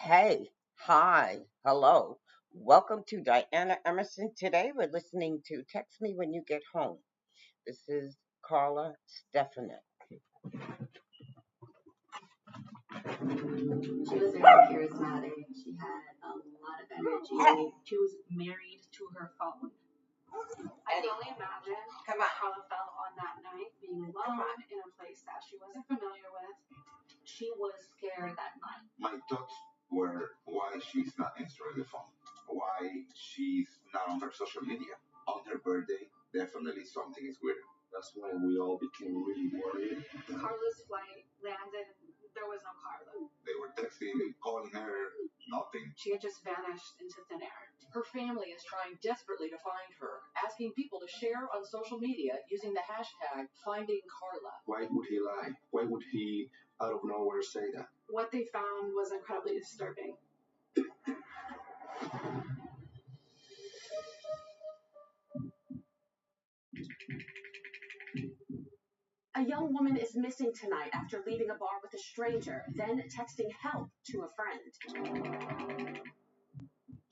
Hey, hi, hello. Welcome to Diana Emerson. Today we're listening to Text Me When You Get Home. This is Carla Stefaniak. She was very charismatic. She had a lot of energy. She was married to her phone. I can only imagine how it felt on that night, being alone in a place that she wasn't familiar with. She was scared that night. My thoughts were why she's not answering the phone, why she's not on her social media. On her birthday, definitely something is weird. That's when we all became really worried. Carla's flight landed and there was no Carla. They were texting, they calling her, nothing. She had just vanished into thin air. Her family is trying desperately to find her, asking people to share on social media using the hashtag #FindingCarla. Why would he lie? Why would he, out of nowhere, say that? What they found was incredibly disturbing. A young woman is missing tonight after leaving a bar with a stranger, then texting help to a friend.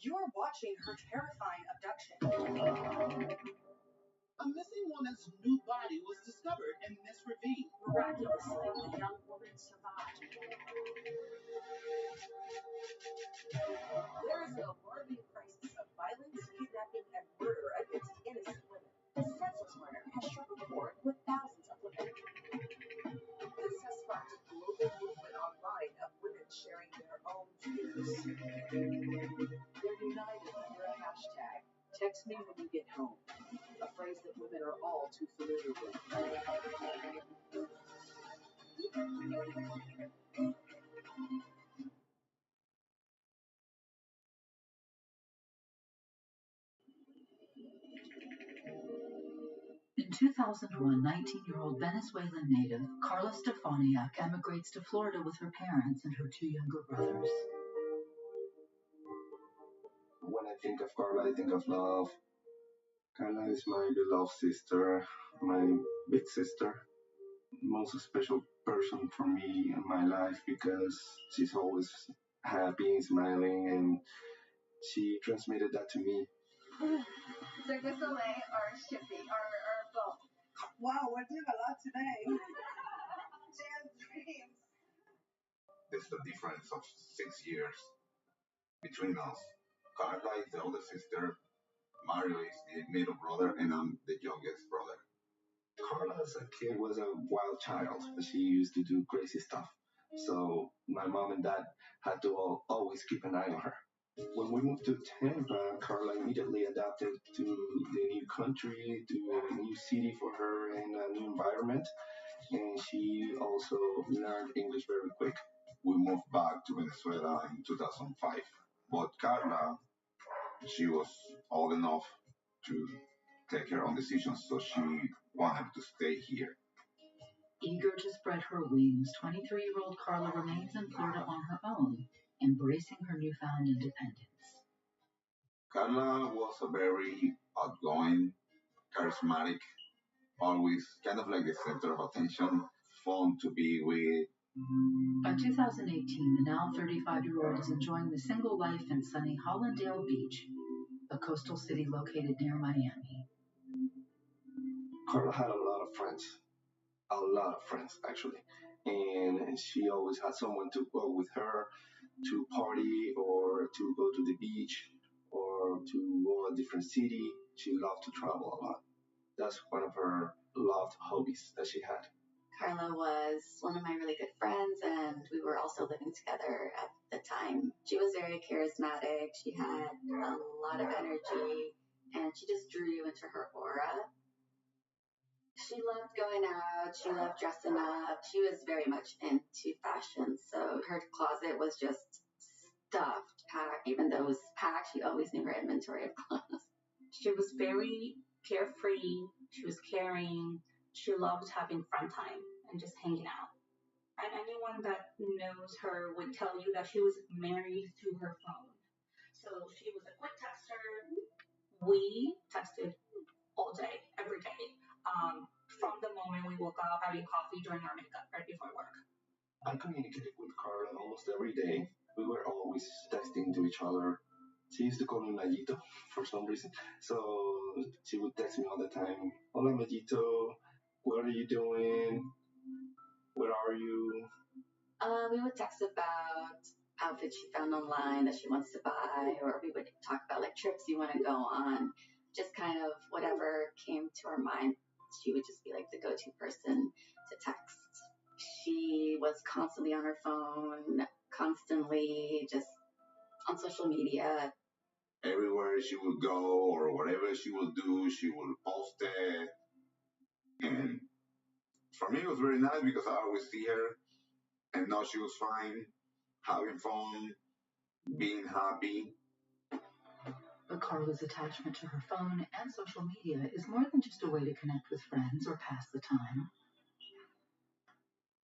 You're watching her terrifying abduction. A missing woman's new body was discovered in this ravine. Miraculously, the young woman survived. There is an alarming crisis of violence, kidnapping, and murder against innocent women. The senseless murder has struck a chord with thousands of women. This has sparked a global movement online of women sharing their own fears. They're united under a hashtag, Text Me When You Get Home, a phrase that women are all too familiar with. In 2001, 19-year-old Venezuelan native Carla Stefaniak emigrates to Florida with her parents and her two younger brothers. When I think of Carla, I think of love. Carla is my beloved sister, my big sister, most special person for me in my life because she's always happy, smiling, and she transmitted that to me. Cirque du Soleil are shipping, are both. Wow, we're doing a lot today. Jazz dreams. There's a difference of 6 years between us. Carla is the older sister, Mario is the middle brother, and I'm the youngest brother. Carla, as a kid, was a wild child. She used to do crazy stuff. So my mom and dad had to always keep an eye on her. When we moved to Tampa, Carla immediately adapted to the new country, to a new city for her, and a new environment. And she also learned English very quick. We moved back to Venezuela in 2005, but Carla, she was old enough to take her own decisions, so she wanted to stay here. Eager to spread her wings, 23-year-old Carla remains in Florida on her own, embracing her newfound independence. Carla was a very outgoing, charismatic, always kind of like the center of attention, fun to be with. By 2018, the now 35-year-old is enjoying the single life in sunny Hollandale Beach, a coastal city located near Miami. Carla had a lot of friends actually, and she always had someone to go with her to party or to go to the beach or to go a different city. She loved to travel a lot. That's one of her loved hobbies that she had. Carla was one of my really good friends, and we were also living together at the time. She was very charismatic. She had a lot of energy, and she just drew you into her aura. She loved going out. She loved dressing up. She was very much into fashion, so her closet was just stuffed, packed. Even though it was packed, she always knew her inventory of clothes. She was very carefree. She was caring. She loved having fun time and just hanging out. And anyone that knows her would tell you that she was married to her phone. So she was a quick texter. We texted all day, every day. From the moment we woke up, having coffee during our makeup right before work. I communicated with Carla almost every day. We were always always texting to each other. She used to call me Mayito for some reason. So she would text me all the time, Hola Mayito, what are you doing? Where are you? We would text about outfits she found online that she wants to buy, or we would talk about like trips you want to go on, just kind of whatever came to our mind. She would just be like the go-to person to text. She was constantly on her phone, constantly just on social media. Everywhere she would go or whatever she would do, she would post it. And for me, it was very nice because I always see her and know she was fine, having fun, being happy. But Carla's attachment to her phone and social media is more than just a way to connect with friends or pass the time.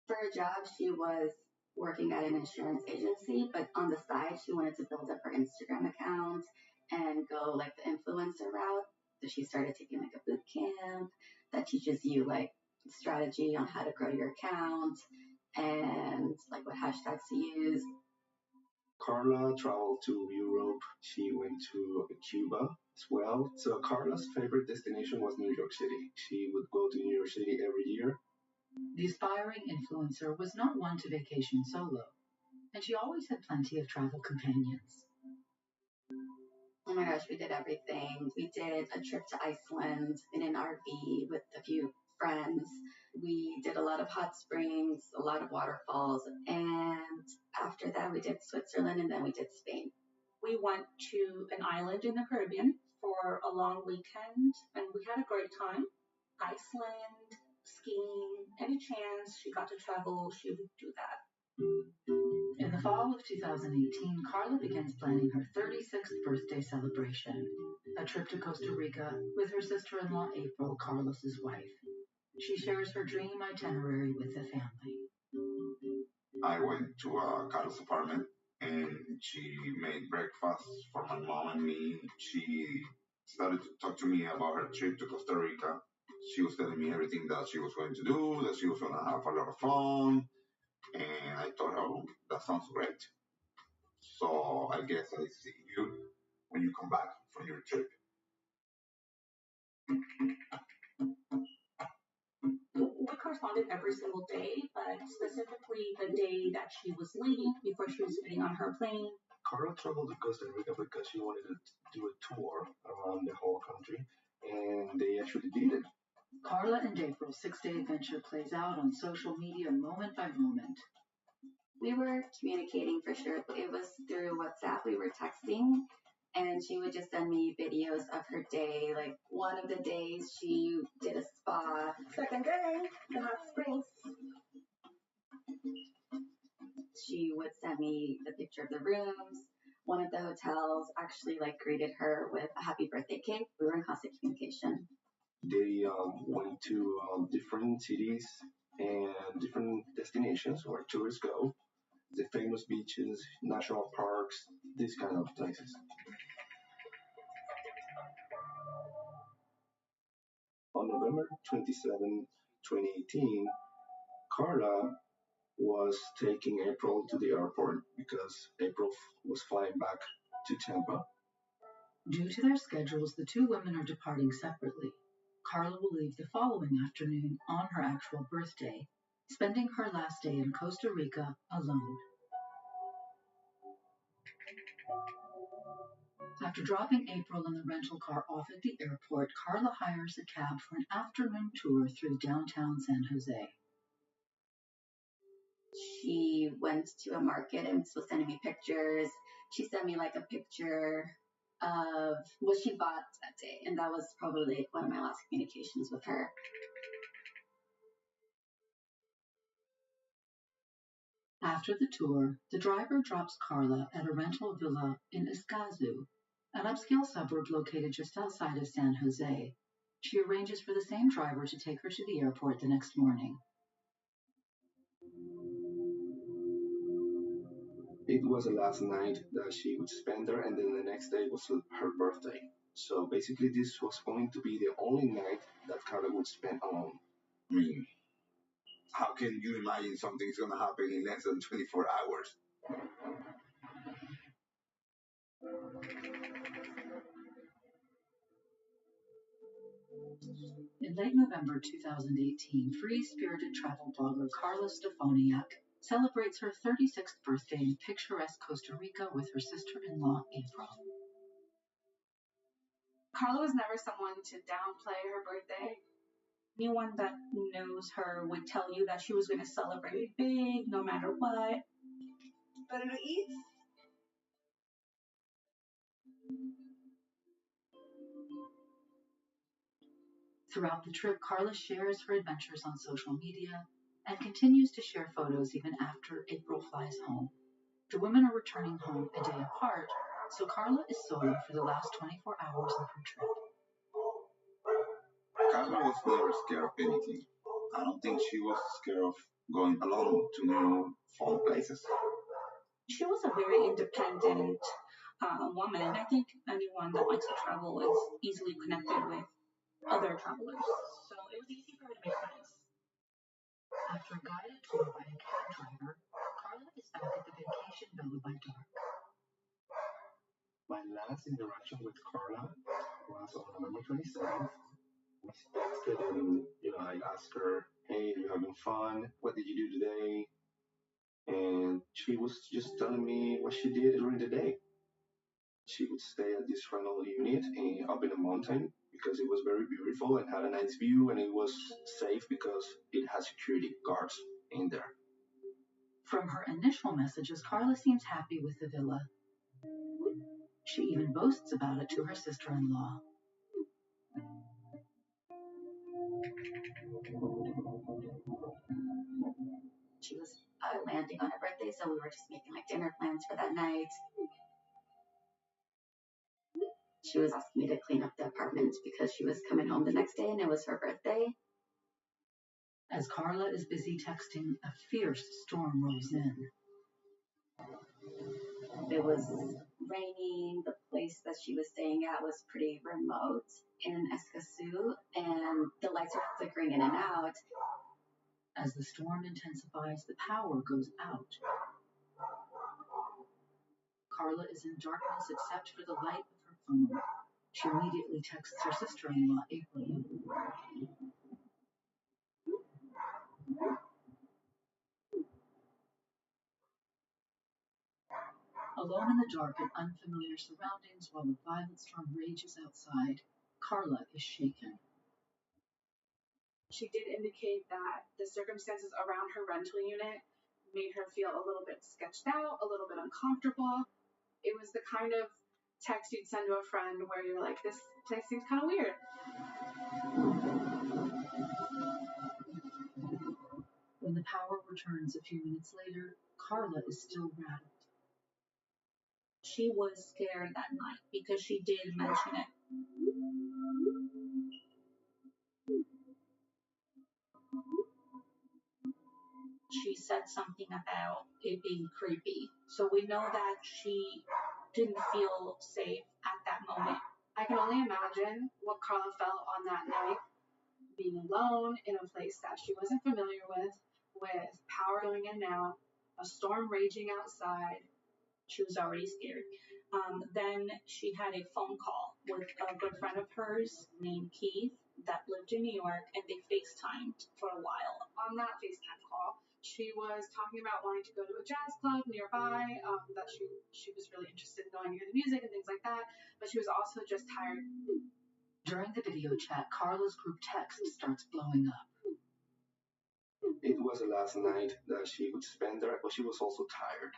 For a job, she was working at an insurance agency, but on the side, she wanted to build up her Instagram account and go like the influencer route. So she started taking like a boot camp that teaches you like strategy on how to grow your account and like what hashtags to use. Carla traveled to Europe. She went to Cuba as well. So Carla's favorite destination was New York City. She would go to New York City every year. The aspiring influencer was not one to vacation solo, and she always had plenty of travel companions. Oh my gosh, we did everything. We did a trip to Iceland in an RV with a few friends. We did a lot of hot springs, a lot of waterfalls, and after that we did Switzerland and then we did Spain. We went to an island in the Caribbean for a long weekend and we had a great time. Iceland, skiing, any chance she got to travel, she would do that. In the fall of 2018, Carla begins planning her 36th birthday celebration, a trip to Costa Rica with her sister-in-law April, Carlos's wife. She shares her dream itinerary with the family. I went to Carla's apartment and she made breakfast for my mom and me. She started to talk to me about her trip to Costa Rica. She was telling me everything that she was going to do, that she was going to have a lot of fun. And I thought, oh, that sounds great. So I guess I see you when you come back from your trip. We corresponded every single day, but specifically the day that she was leaving, before she was getting on her plane. Carla traveled to Costa Rica because she wanted to do a tour around the whole country, and they actually did it. Carla and April's 6-day adventure plays out on social media moment by moment. We were communicating for sure. It was through WhatsApp. We were texting, and she would just send me videos of her day. Like one of the days she did a spa. Second day, the hot springs. She would send me the picture of the rooms. One of the hotels actually like greeted her with a happy birthday cake. We were in constant communication. They went to different cities and different destinations where tourists go, the famous beaches, national parks, these kind of places. On November 27, 2018, Carla was taking April to the airport because April was flying back to Tampa. Due to their schedules, the two women are departing separately. Carla will leave the following afternoon on her actual birthday, spending her last day in Costa Rica alone. After dropping April in the rental car off at the airport, Carla hires a cab for an afternoon tour through downtown San Jose. She went to a market and was sending me pictures. She sent me like a picture of what she bought that day, and that was probably one of my last communications with her. After the tour, the driver drops Carla at a rental villa in Escazú, an upscale suburb located just outside of San Jose. She arranges for the same driver to take her to the airport the next morning. It was the last night that she would spend there, and then the next day was her birthday. So basically, this was going to be the only night that Carla would spend alone. I mean, how can you imagine something's going to happen in less than 24 hours? In late November 2018, free-spirited travel blogger Carla Stefaniak celebrates her 36th birthday in picturesque Costa Rica with her sister-in-law, April. Carla was never someone to downplay her birthday. Anyone that knows her would tell you that she was going to celebrate big, no matter what. Better to eat? Throughout the trip, Carla shares her adventures on social media and continues to share photos even after April flies home. The women are returning home a day apart, so Carla is solo for the last 24 hours of her trip. Carla was never scared of anything. I don't think she was scared of going alone to new fun places. She was a very independent woman. I think anyone that likes to travel is easily connected with other travelers. So it was easy for her to make friends. After a guided tour by a cab driver, Carla is back at the vacation villa by dark. My last interaction with Carla was on November 27th. We texted and, I asked her, hey, are you having fun? What did you do today? And she was just telling me what she did during the day. She would stay at this rental unit up in a mountain because it was very beautiful and had a nice view, and it was safe because it had security guards in there. From her initial messages, Carla seems happy with the villa. She even boasts about it to her sister-in-law. She was landing on her birthday, so we were just making like dinner plans for that night. She was asking me to clean up the apartment because she was coming home the next day and it was her birthday. As Carla is busy texting, a fierce storm rolls in. It was raining. The place that she was staying at was pretty remote in Escazú, and the lights are flickering in and out. As the storm intensifies, the power goes out. Carla is in darkness except for the light of her phone. She immediately texts her sister-in-law, April. Alone in the dark and unfamiliar surroundings while a violent storm rages outside, Carla is shaken. She did indicate that the circumstances around her rental unit made her feel a little bit sketched out, a little bit uncomfortable. It was the kind of text you'd send to a friend where you're like, this place seems kind of weird. When the power returns a few minutes later, Carla is still rattled. She was scared that night because she did mention it. She said something about it being creepy. So we know that she didn't feel safe at that moment. I can only imagine what Carla felt on that night, being alone in a place that she wasn't familiar with power going in and out, a storm raging outside. She was already scared. Then she had a phone call with a good friend of hers named Keith that lived in New York, and they FaceTimed for a while. On that FaceTime call, she was talking about wanting to go to a jazz club nearby, that she was really interested in going to hear the music and things like that, but she was also just tired. During the video chat, Carla's group text starts blowing up. It was the last night that she would spend there, but she was also tired.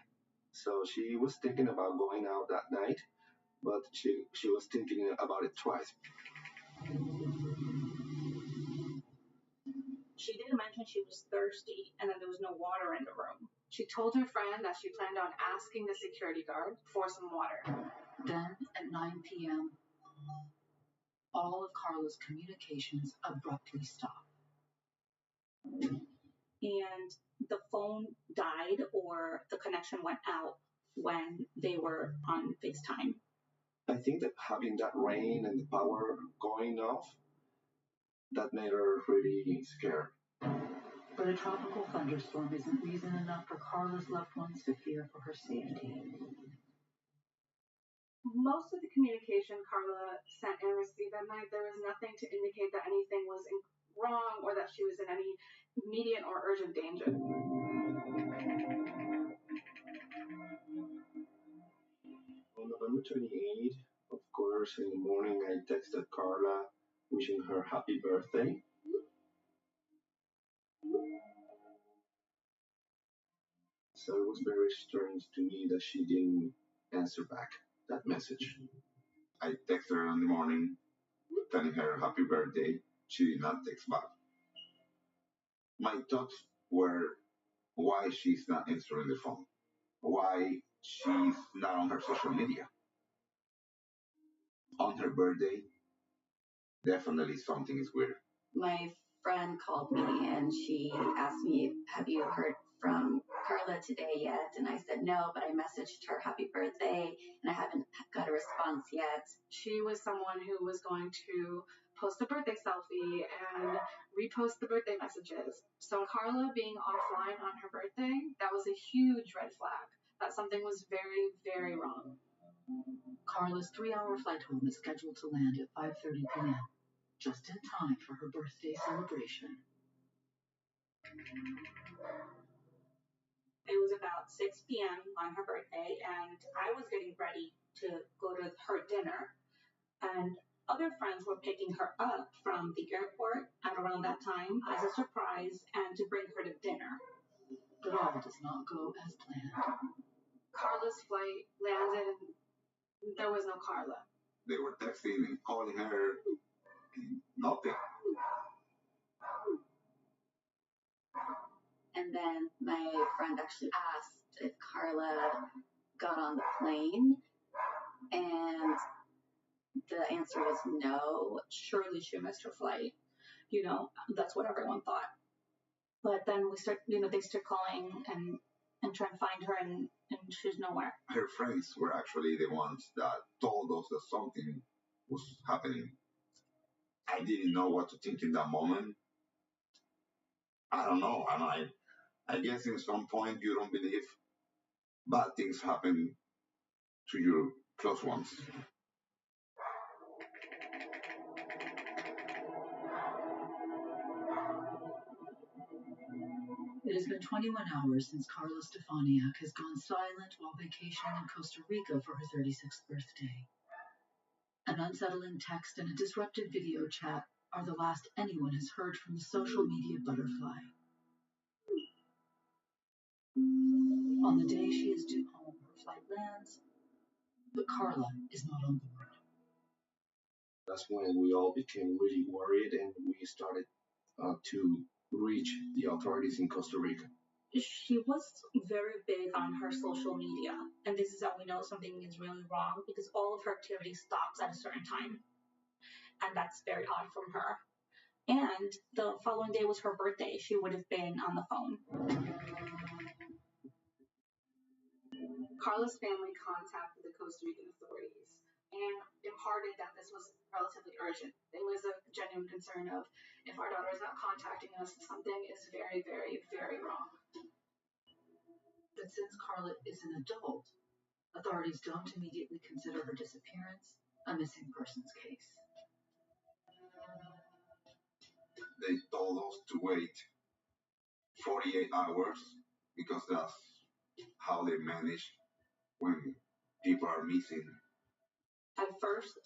So she was thinking about going out that night, but she was thinking about it twice. She did mention she was thirsty and that there was no water in the room. She told her friend that she planned on asking the security guard for some water. Then, at 9 p.m., all of Carla's communications abruptly stop. And the phone died or the connection went out when they were on FaceTime. I think that having that rain and the power going off, that made her really scared. But a tropical thunderstorm isn't reason enough for Carla's loved ones to fear for her safety. Most of the communication Carla sent and received that night, there was nothing to indicate that anything was wrong or that she was in any immediate or urgent danger. On November 28th, of course, in the morning, I texted Carla wishing her happy birthday. So it was very strange to me that she didn't answer back that message. I texted her in the morning telling her happy birthday. She did not text back. My thoughts were why she's not answering the phone, why she's not on her social media. On her birthday, definitely something is weird. My friend called me and she asked me, "Have you heard from Carla today yet?" And I said no, but I messaged her happy birthday and I haven't got a response yet. She was someone who was going to post a birthday selfie and repost the birthday messages. So Carla being offline on her birthday, that was a huge red flag. That something was very, very wrong. Carla's 3-hour flight home is scheduled to land at 5:30 p.m., just in time for her birthday celebration. It was about 6 p.m. on her birthday, and I was getting ready to go to her dinner. And other friends were picking her up from the airport at around that time as a surprise and to bring her to dinner. But all does not go as planned. Carla's flight landed and there was no Carla. They were texting and calling her. Nothing. And then my friend actually asked if Carla got on the plane, and the answer was no. Surely she missed her flight. That's what everyone thought. But then they start calling and try and find her, and she's nowhere. Her friends were actually the ones that told us that something was happening. I didn't know what to think in that moment. I don't know. I guess in some point you don't believe bad things happen to your close ones. It has been 21 hours since Carla Stefaniak has gone silent while vacationing in Costa Rica for her 36th birthday. An unsettling text and a disrupted video chat are the last anyone has heard from the social media butterfly. On the day she is due home, her flight lands, but Carla is not on board. That's when we all became really worried and we started to reach the authorities in Costa Rica. She was very big on her social media, and this is how we know something is really wrong, because all of her activity stops at a certain time, and that's very odd from her. And the following day was her birthday. She would have been on the phone. Carla's family contacted the Costa Rican authorities and imparted that this was relatively urgent. There was a genuine concern of, if our daughter is not contacting us, something is very, very, very wrong. But since Carla is an adult, authorities don't immediately consider her disappearance a missing persons case. They told us to wait 48 hours because that's how they manage when people are missing. At first,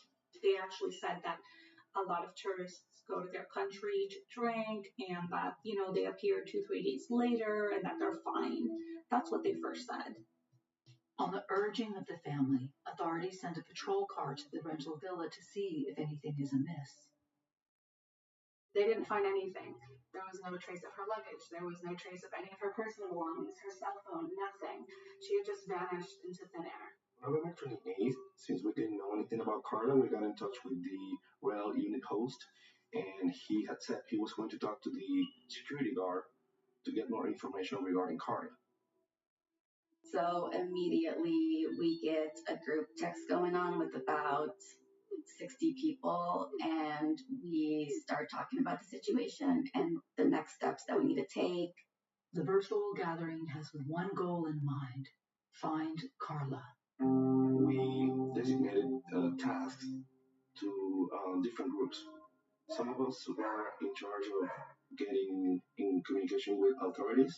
they actually said that a lot of tourists go to their country to drink, and that, they appear 2-3 days later and that they're fine. That's what they first said. On the urging of the family, authorities send a patrol car to the rental villa to see if anything is amiss. They didn't find anything. There was no trace of her luggage. There was no trace of any of her personal belongings, her cell phone, nothing. She had just vanished into thin air. November 28th, since we didn't know anything about Carla, we got in touch with the rental unit host, and he had said he was going to talk to the security guard to get more information regarding Carla. So immediately we get a group text going on with about 60 people, and we start talking about the situation and the next steps that we need to take. The virtual gathering has one goal in mind: find Carla. We designated tasks to different groups. Some of us were in charge of getting in communication with authorities,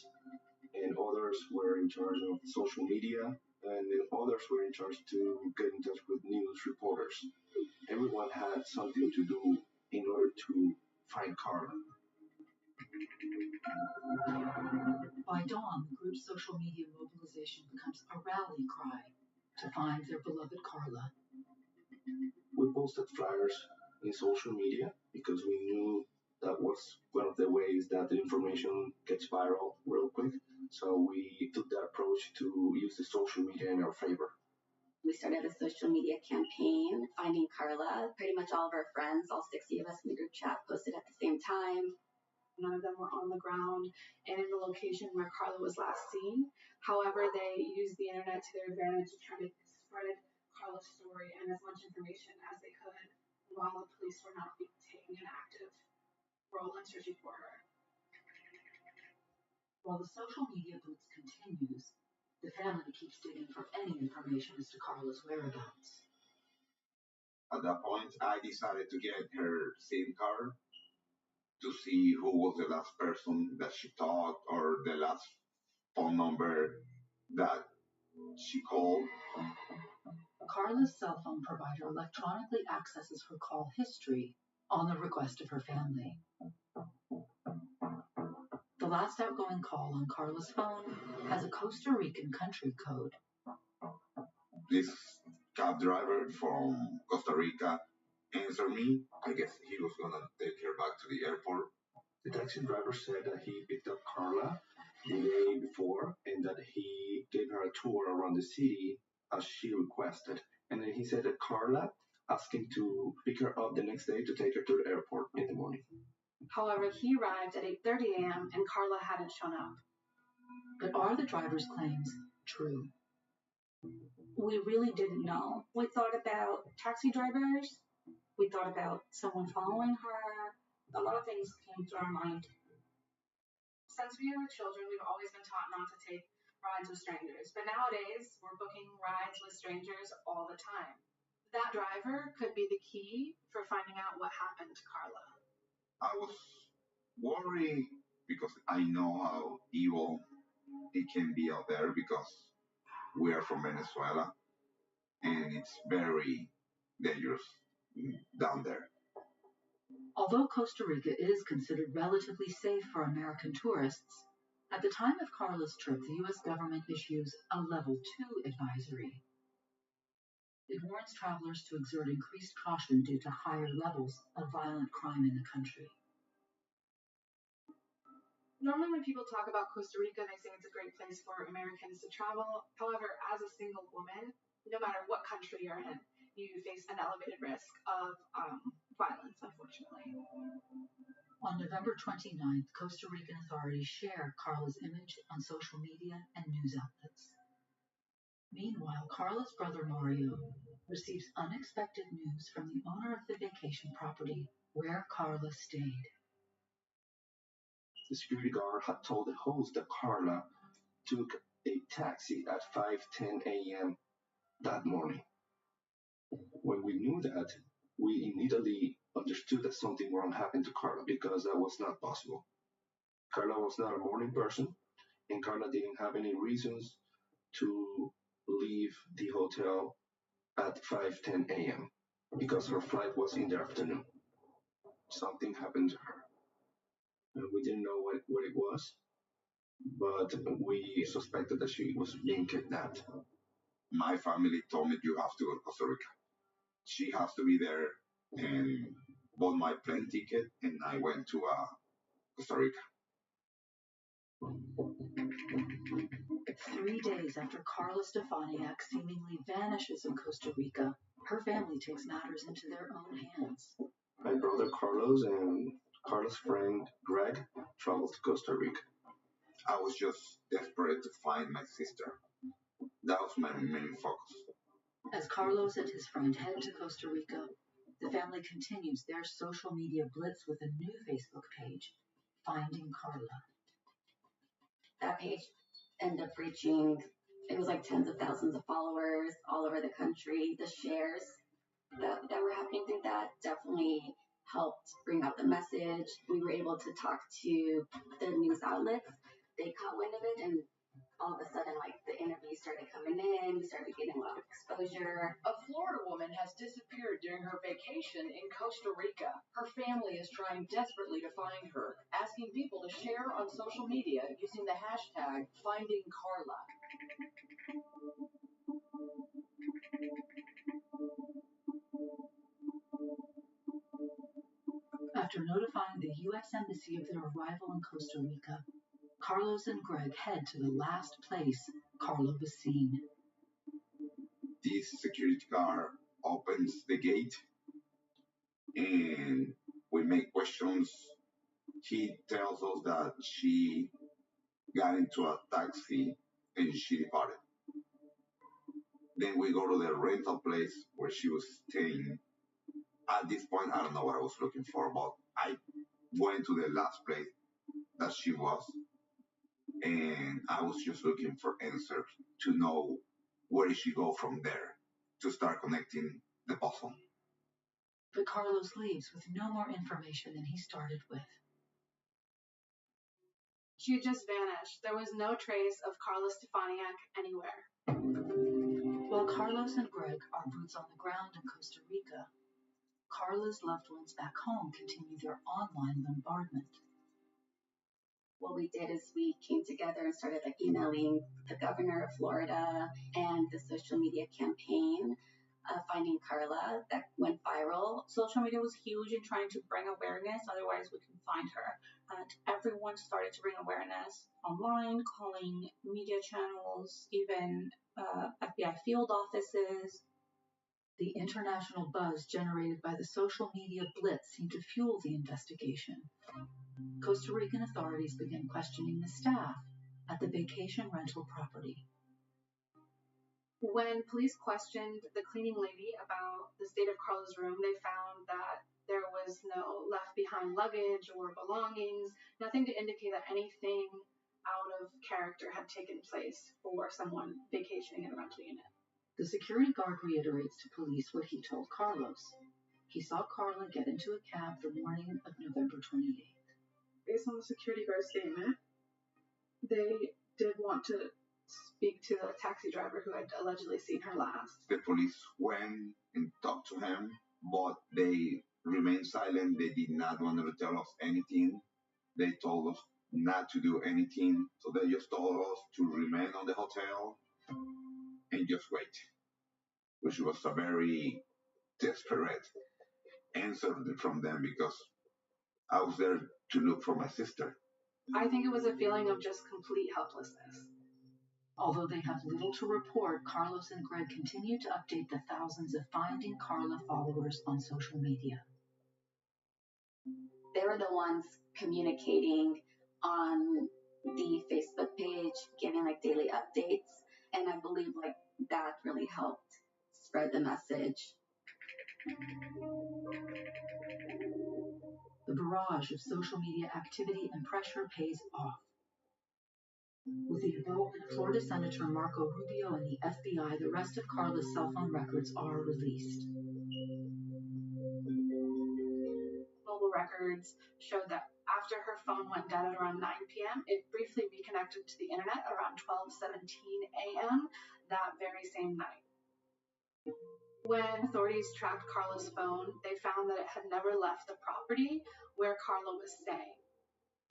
and others were in charge of social media, and then others were in charge to get in touch with news reporters. Everyone had something to do in order to find Carla. By dawn, the group's social media mobilization becomes a rally cry to find their beloved Carla. We posted flyers in social media because we knew that was one of the ways that the information gets viral real quick. So we took that approach to use the social media in our favor. We started a social media campaign, finding Carla. Pretty much all of our friends, all 60 of us in the group chat, posted at the same time. None of them were on the ground and in the location where Carla was last seen. However, they used the internet to their advantage to try to spread Carla's story and as much information as they could while the police were not taking an active role in searching for her. While the social media blitz continues, the family keeps digging for any information as to Carla's whereabouts. At that point, I decided to get her SIM card to see who was the last person that she talked or the last phone number that she called. Carla's cell phone provider electronically accesses her call history on the request of her family. The last outgoing call on Carla's phone has a Costa Rican country code. This cab driver from Costa Rica answered me. I guess he was gonna take her back to the airport. The taxi driver said that he picked up Carla the day before and that he gave her a tour around the city as she requested. And then he said that Carla asked him to pick her up the next day to take her to the airport in the morning. However, he arrived at 8:30 a.m. and Carla hadn't shown up. But are the driver's claims true? We really didn't know. We thought about taxi drivers. We thought about someone following her. A lot of things came to our mind. Since we were children, we've always been taught not to take rides with strangers. But nowadays, we're booking rides with strangers all the time. That driver could be the key for finding out what happened to Carla. I was worried because I know how evil it can be out there because we are from Venezuela and it's very dangerous down there. Although Costa Rica is considered relatively safe for American tourists, at the time of Carla's trip, the U.S. government issues a Level 2 advisory. It warns travelers to exert increased caution due to higher levels of violent crime in the country. Normally when people talk about Costa Rica, they say it's a great place for Americans to travel. However, as a single woman, no matter what country you're in, you face an elevated risk of violence, unfortunately. On November 29th, Costa Rican authorities shared Carla's image on social media and news outlets. Meanwhile, Carla's brother Mario receives unexpected news from the owner of the vacation property where Carla stayed. The security guard had told the host that Carla took a taxi at 5:10 a.m. that morning. When we knew that, we immediately understood that something wrong happened to Carla because that was not possible. Carla was not a morning person, and Carla didn't have any reasons to leave the hotel at 5:10 a.m. because her flight was in the afternoon. Something happened to her. We didn't know what it was, but we suspected that she was being kidnapped. My family told me you have to go to Costa Rica. She has to be there and bought my plane ticket and I went to Costa Rica. 3 days after Carla Stefaniak seemingly vanishes in Costa Rica, her family takes matters into their own hands. My brother Carlos and Carlos' friend Greg traveled to Costa Rica. I was just desperate to find my sister. That was my main focus. As Carlos and his friend head to Costa Rica, the family continues their social media blitz with a new Facebook page, Finding Carla. That page ended up reaching It was like tens of thousands of followers all over the country. The shares that were happening through that definitely helped bring out the message. We were able to talk to the news outlets. They caught wind of it, and all of a sudden, like, the interviews started coming in. We started getting a lot of exposure. A Florida woman has disappeared during her vacation in Costa Rica. Her family is trying desperately to find her, asking people to share on social media using the hashtag #FindingCarla. After notifying the U.S. Embassy of their arrival in Costa Rica, Carlos and Greg head to the last place Carla was seen. This security guard opens the gate and we make questions. He tells us that she got into a taxi and she departed. Then we go to the rental place where she was staying. At this point, I don't know what I was looking for, but I went to the last place that she was, and I was just looking for answers to know where did she go from there to start connecting the puzzle. But Carlos leaves with no more information than he started with. She had just vanished. There was no trace of Carla Stefaniak anywhere. While Carlos and Greg are boots on the ground in Costa Rica, Carla's loved ones back home continue their online bombardment. What we did is we came together and started like emailing the governor of Florida and the social media campaign, Finding Carla, that went viral. Social media was huge in trying to bring awareness, otherwise we can find her. And everyone started to bring awareness online, calling media channels, even FBI field offices. The international buzz generated by the social media blitz seemed to fuel the investigation. Costa Rican authorities began questioning the staff at the vacation rental property. When police questioned the cleaning lady about the state of Carla's room, they found that there was no left behind luggage or belongings, nothing to indicate that anything out of character had taken place for someone vacationing in a rental unit. The security guard reiterates to police what he told Carlos. He saw Carla get into a cab the morning of November 28th. Based on the security guard statement, they did want to speak to the taxi driver who had allegedly seen her last. The police went and talked to him, but they remained silent. They did not want to tell us anything. They told us not to do anything. So they just told us to remain on the hotel and just wait, which was a very desperate answer from them because I was there to look for my sister. I think it was a feeling of just complete helplessness. Although they have little to report, Carlos and Greg continue to update the thousands of Finding Carla followers on social media. They were the ones communicating on the Facebook page, giving like daily updates, and I believe like that really helped spread the message. The barrage of social media activity and pressure pays off. With the involvement of Florida Senator Marco Rubio and the FBI, the rest of Carla's cell phone records are released. Mobile records showed that after her phone went dead at around 9 p.m., it briefly reconnected to the internet at around 12:17 a.m. that very same night. When authorities tracked Carla's phone, they found that it had never left the property where Carla was staying.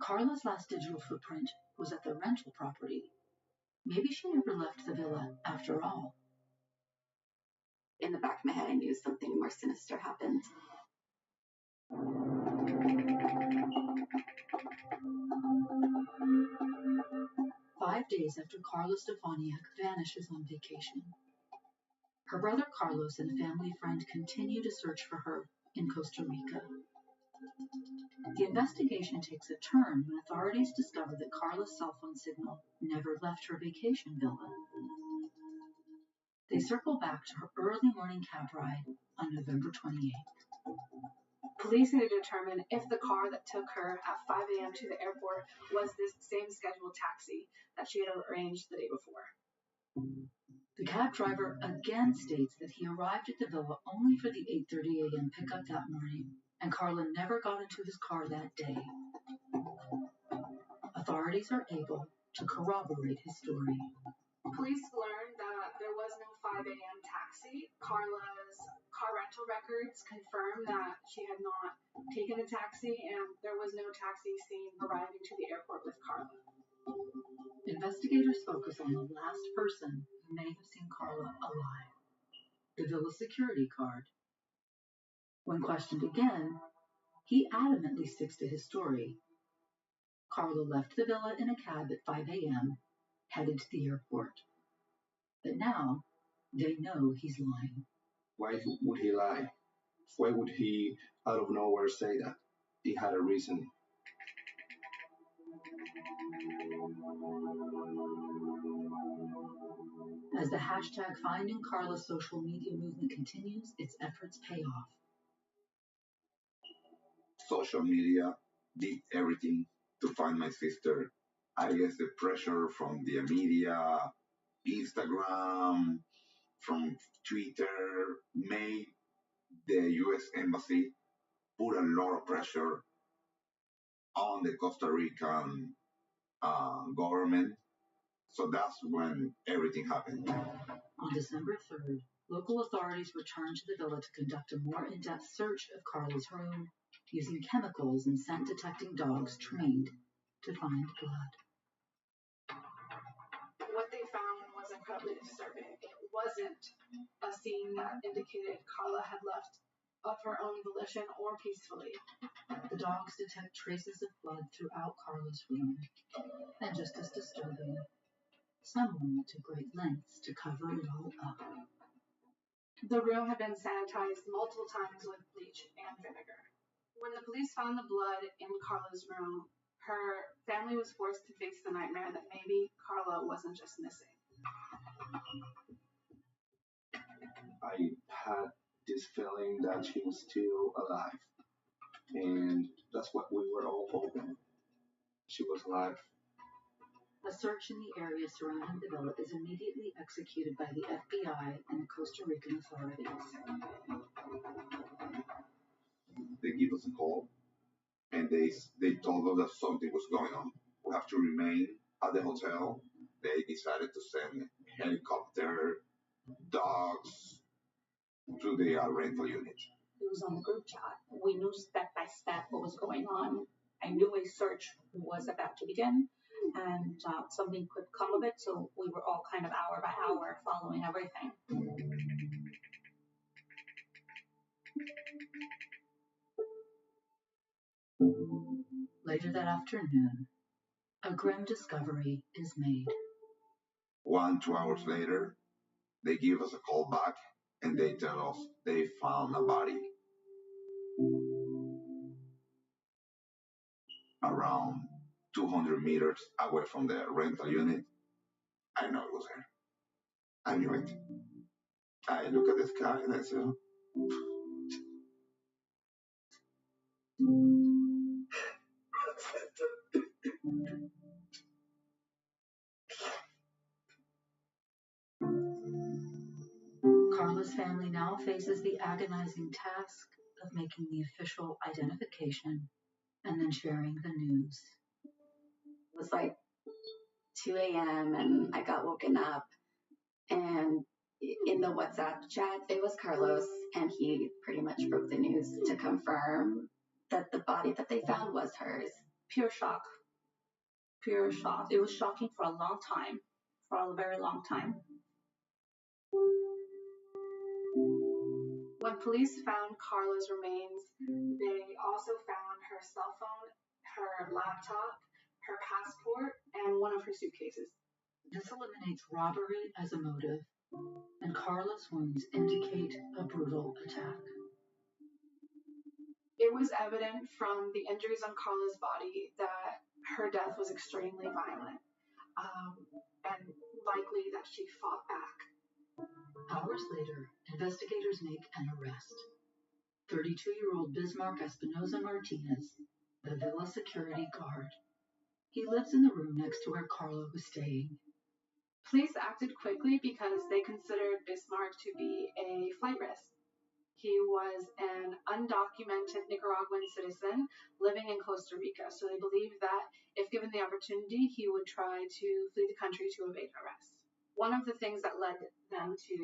Carla's last digital footprint was at the rental property. Maybe she never left the villa after all. In the back of my head, I knew something more sinister happened. 5 days after Carla Stefaniak vanishes on vacation, her brother Carlos and a family friend continue to search for her in Costa Rica. The investigation takes a turn when authorities discover that Carla's cell phone signal never left her vacation villa. They circle back to her early morning cab ride on November 28th. Police need to determine if the car that took her at 5 a.m. to the airport was this same scheduled taxi that she had arranged the day before. cab driver again states that he arrived at the villa only for the 8:30 a.m. pickup that morning, and Carla never got into his car that day. Authorities are able to corroborate his story. Police learned that there was no 5 a.m. taxi. Carla's car rental records confirm that she had not taken a taxi, and there was no taxi seen arriving to the airport with Carla. Investigators focus on the last person who may have seen Carla alive, the villa security guard. When questioned again, he adamantly sticks to his story. Carla left the villa in a cab at 5 a.m., headed to the airport. But now, they know he's lying. Why would he lie? Why would he, out of nowhere, say that? He had a reason. As the hashtag Finding Carla social media movement continues, its efforts pay off. Social media did everything to find my sister. I guess the pressure from the media, Instagram, from Twitter made the U.S. Embassy put a lot of pressure on the Costa Rican government. So that's when everything happened. On December 3rd, local authorities returned to the villa to conduct a more in-depth search of Carla's room, using chemicals and scent-detecting dogs trained to find blood. What they found was incredibly disturbing. It wasn't a scene that indicated Carla had left of her own volition or peacefully. The dogs detect traces of blood throughout Carla's room. And just as disturbing, someone went to great lengths to cover it all up. The room had been sanitized multiple times with bleach and vinegar. When the police found the blood in Carla's room, her family was forced to face the nightmare that maybe Carla wasn't just missing. I had this feeling that she was still alive. And that's what we were all hoping. She was alive. A search in the area surrounding the villa is immediately executed by the FBI and the Costa Rican authorities. They give us a call and they told us that something was going on. We have to remain at the hotel. They decided to send helicopter, dogs to the rental unit. It was on the group chat. We knew step by step what was going on. I knew a search was about to begin, and something could come of it, so we were all kind of hour by hour following everything. Later that afternoon, a grim discovery is made. 2 hours later, they give us a call back and they tell us they found a body around 200 meters away from the rental unit. I know it was her. I knew it. I look at the sky and I said, Carla's family now faces the agonizing task of making the official identification and then sharing the news. It was like 2 a.m. and I got woken up, and in the WhatsApp chat, it was Carlos, and he pretty much broke the news to confirm that the body that they found was hers. Pure shock. Pure shock. It was shocking for a long time, for a very long time. When police found Carla's remains, they also found her cell phone, her laptop, her passport, and one of her suitcases. This eliminates robbery as a motive, and Carla's wounds indicate a brutal attack. It was evident from the injuries on Carla's body that her death was extremely violent, and likely that she fought back. Hours later, investigators make an arrest. 32-year-old Bismarck Espinosa Martinez, the villa security guard. He lives in the room next to where Carla was staying. Police acted quickly because they considered Bismarck to be a flight risk. He was an undocumented Nicaraguan citizen living in Costa Rica, so they believed that if given the opportunity, he would try to flee the country to evade arrest. One of the things that led them to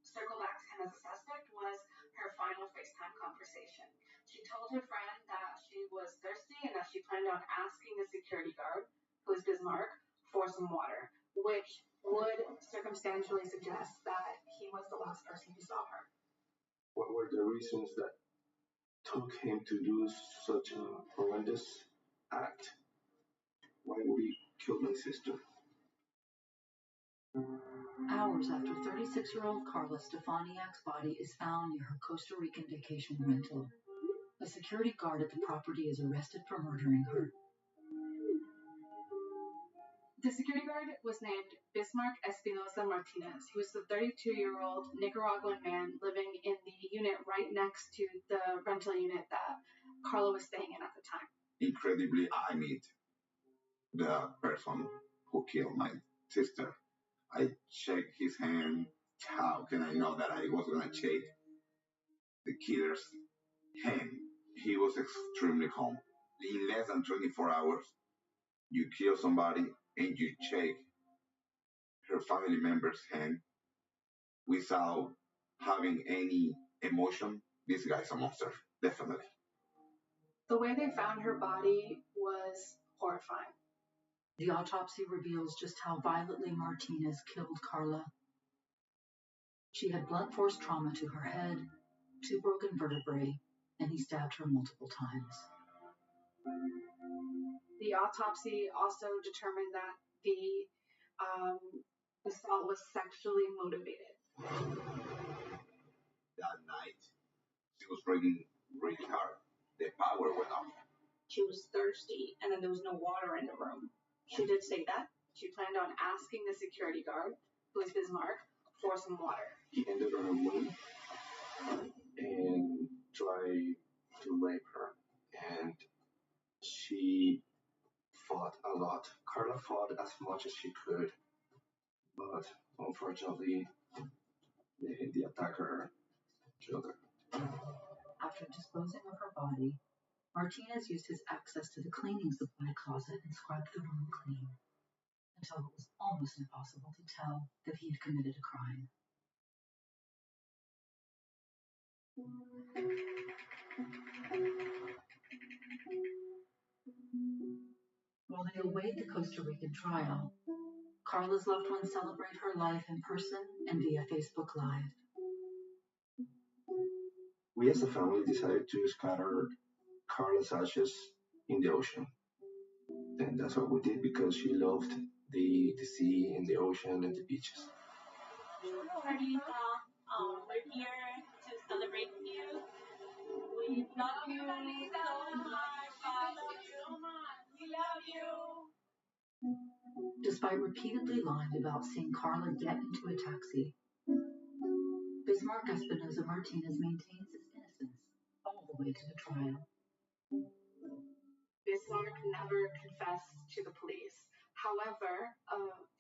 circle back to him as a suspect was her final FaceTime conversation. She told her friend that she was thirsty and that she planned on asking the security guard, who is Bismarck, for some water, which would circumstantially suggest that he was the last person who saw her. What were the reasons that took him to do such a horrendous act? Why would he kill my sister? Hours after 36-year-old Carla Stefaniak's body is found near her Costa Rican vacation rental, a security guard at the property is arrested for murdering her. The security guard was named Bismarck Espinosa Martinez. He was the 32-year-old Nicaraguan man living in the unit right next to the rental unit that Carla was staying in at the time. Incredibly, I meet the person who killed my sister. I checked his hand. How can I know that I was gonna check the killer's hand? He was extremely calm. In less than 24 hours, you kill somebody and you check her family member's hand without having any emotion. This guy's a monster, definitely. The way they found her body was horrifying. The autopsy reveals just how violently Martinez killed Carla. She had blunt force trauma to her head, 2 broken vertebrae, and he stabbed her multiple times. The autopsy also determined that the assault was sexually motivated. That night, she was raining really hard. The power went off. She was thirsty, and then there was no water in the room. She did say that. She planned on asking the security guard, who is Bismarck, for some water. He ended her womb and tried to rape her, and she fought a lot. Carla fought as much as she could, but unfortunately, the attacker killed her. After disposing of her body, Martinez used his access to the cleaning supply closet and scrubbed the room clean, until it was almost impossible to tell that he had committed a crime. While they await the Costa Rican trial, Carla's loved ones celebrate her life in person and via Facebook Live. We as a family decided to scatter Carla's ashes in the ocean. And that's what we did because she loved the sea and the ocean and the beaches. Marisa, we're here to celebrate you. We love you so much. I love you so much. We love you. Despite repeatedly lying about seeing Carla get into a taxi, Bismarck Espinosa Martinez maintains his innocence all the way to the trial. Bismarck never confessed to the police. However, a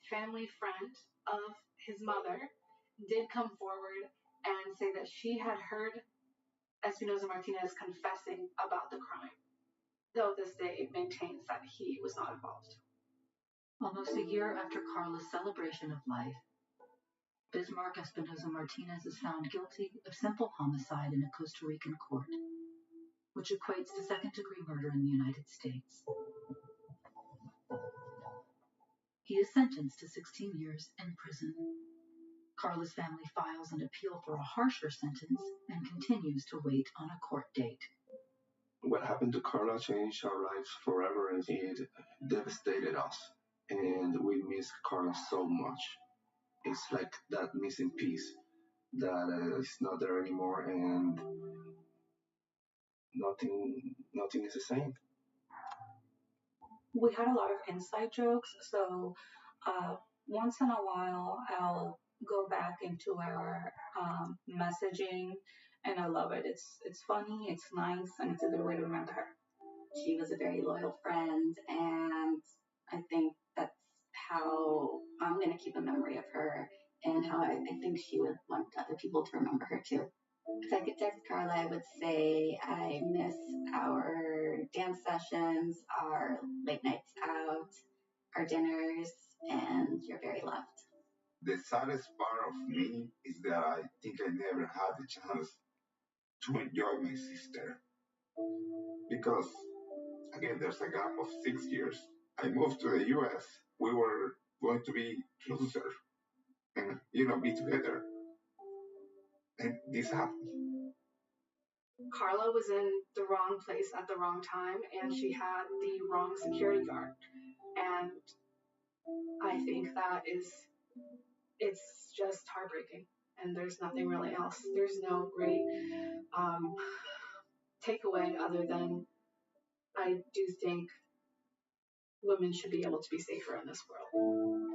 family friend of his mother did come forward and say that she had heard Espinosa Martinez confessing about the crime, though the state maintains that he was not involved. Almost a year after Carla's celebration of life, Bismarck Espinosa Martinez is found guilty of simple homicide in a Costa Rican court, which equates to second-degree murder in the United States. He is sentenced to 16 years in prison. Carla's family files an appeal for a harsher sentence and continues to wait on a court date. What happened to Carla changed our lives forever, and it devastated us. And we miss Carla so much. It's like that missing piece that is not there anymore, and nothing is the same. We had a lot of inside jokes, so once in a while I'll go back into our messaging, and I love it. It's funny, it's nice, and it's a good way to remember her. She was a very loyal friend, and I think that's how I'm going to keep a memory of her and how I think she would want other people to remember her too. If I could text Carla, I would say I miss our dance sessions, our late nights out, our dinners, and you're very loved. The saddest part of me is that I think I never had the chance to enjoy my sister because, again, there's a gap of 6 years. I moved to the US. We were going to be closer and, be together. And this happened. Carla was in the wrong place at the wrong time, and she had the wrong security guard. And I think it's just heartbreaking. And there's nothing really else. There's no great takeaway other than I do think women should be able to be safer in this world.